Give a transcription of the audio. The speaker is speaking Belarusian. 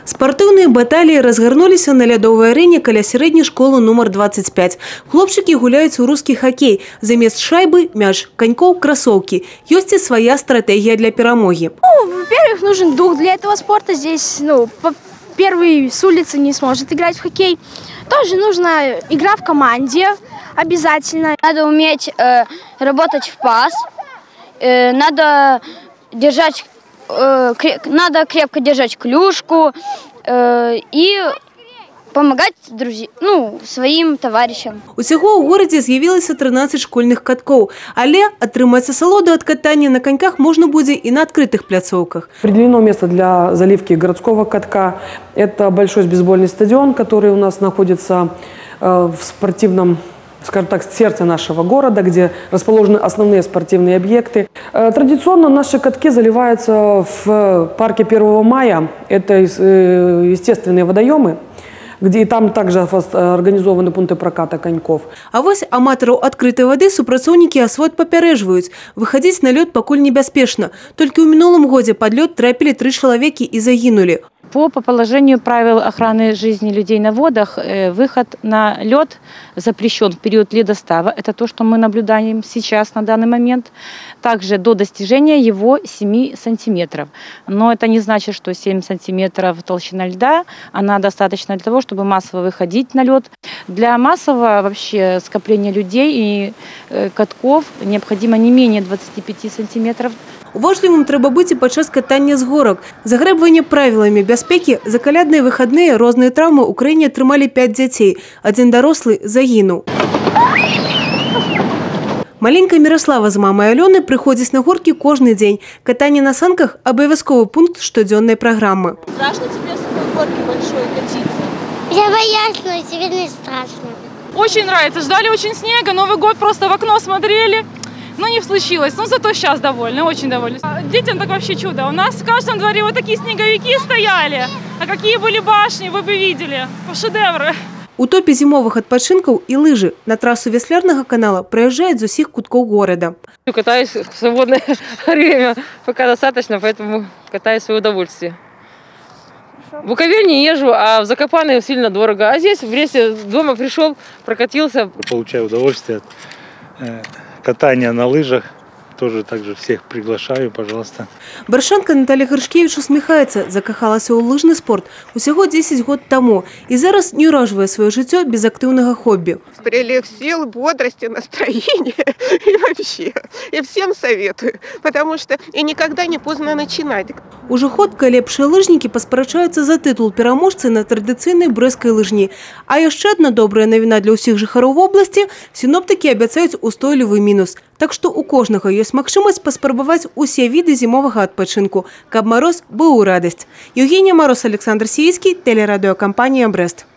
Спартыўныя баталіі разгарнуліся на лядовай арэне каля сярэдняй школы нумар 25. Хлопчыкі гуляюць у рускі хакей. Замест шайбы – мяч, коньков – кроссовки. Ёсць і своя стратегия для перамоги. Во-первых, нужен дух для этого спорта. Здесь, первый с улицы не сможет играть в хоккей. Тоже нужна игра в команде обязательно. Надо уметь работать в пас. Надо крепко держать клюшку и помогать своим товарищам. Усяго ў горадзе з'явілася 13 школьных каткоў, але атрымаць асалоду ад катання на коньках можно будзе и на открытых пляцоўках. Определено место для заливки городского катка. Это большой бейсбольный стадион, который у нас находится в спортивном, скажем так, сердце нашего города, где расположены основные спортивные объекты. Традиционно наши катки заливаются в парке 1 мая. Это естественные водоемы, где и там также организованы пункты проката коньков. А вось аматараў адкрытай вады супрацоўнікі асвод папярэджваюць. Выходить на лёд пакуль небяспечна. Только ў мінулым годзе под лёд трапілі 3 чалавекі и загинули. По положению правил охраны жизни людей на водах, выход на лед запрещен в период ледостава. Это то, что мы наблюдаем сейчас на данный момент. Также до достижения его 7 сантиметров. Но это не значит, что 7 сантиметров толщина льда, она достаточно для того, чтобы массово выходить на лед. Для массового вообще скопления людей и катков необходимо не менее 25 сантиметров. Уважлівым трэба быць і падчас катання з горак. Загрэбванне правіламі бяспекі за калядныя выхадныя розныя траўмы ў краіне атрымалі 5 дзяцей. Адзін дарослы загінуў. Маленькая Мирослава з мамай Алёны прыходзіць на горкі кожны дзень. Катанне на санках – абавязковы пункт штодзённай праграмы. Страшно тебе с такой горки большой катиться? Я боюсь, но тебе не страшно. Очень нравится. Ждали очень снега. Новый год просто в окно смотрели. Но не случилось. Но зато сейчас довольны, очень довольны. Детям так вообще чудо. У нас в каждом дворе вот такие снеговики стояли. А какие были башни, вы бы видели. Шедевры. У топе зимовых адпачынкаў и лыжи на трассу Вяслярнага канала проезжают з усіх куткоў города. Катаюсь в свободное время, пока достаточно, поэтому катаюсь в свое удовольствие. В Буковель не езжу, а в Закопане сильно дорого. А здесь в Бресте дома пришел, прокатился. Получаю удовольствие от катания на лыжах. Тоже также всех приглашаю, пожалуйста. Баршанка Наталья Грышкевич усміхаецца, закахалася ў лыжны спорт усяго 10 год таму і зараз не ўражвае сваё жыццё без актыўнага хобби. Прилив сил, бодрости, настроения и вообще. И всем советую, потому что и никогда не поздно начинать. Ужо ходка лепшыя лыжнікі паспрачаюцца за тытул пераможцы на традыцыйнай брэскай лыжні. А яшчэ адна добрая навіна для ўсіх жыхароў вобласці – сіноптыкі абяцаюць устойлівы мінус. Так што у кожнага ёсць магчымасць паспрабаваць усе віды зімовага адпачынку, каб мароз быў у радасць. Евгения Мороз, Александр Сиицкий, телерадиокомпания «Брест».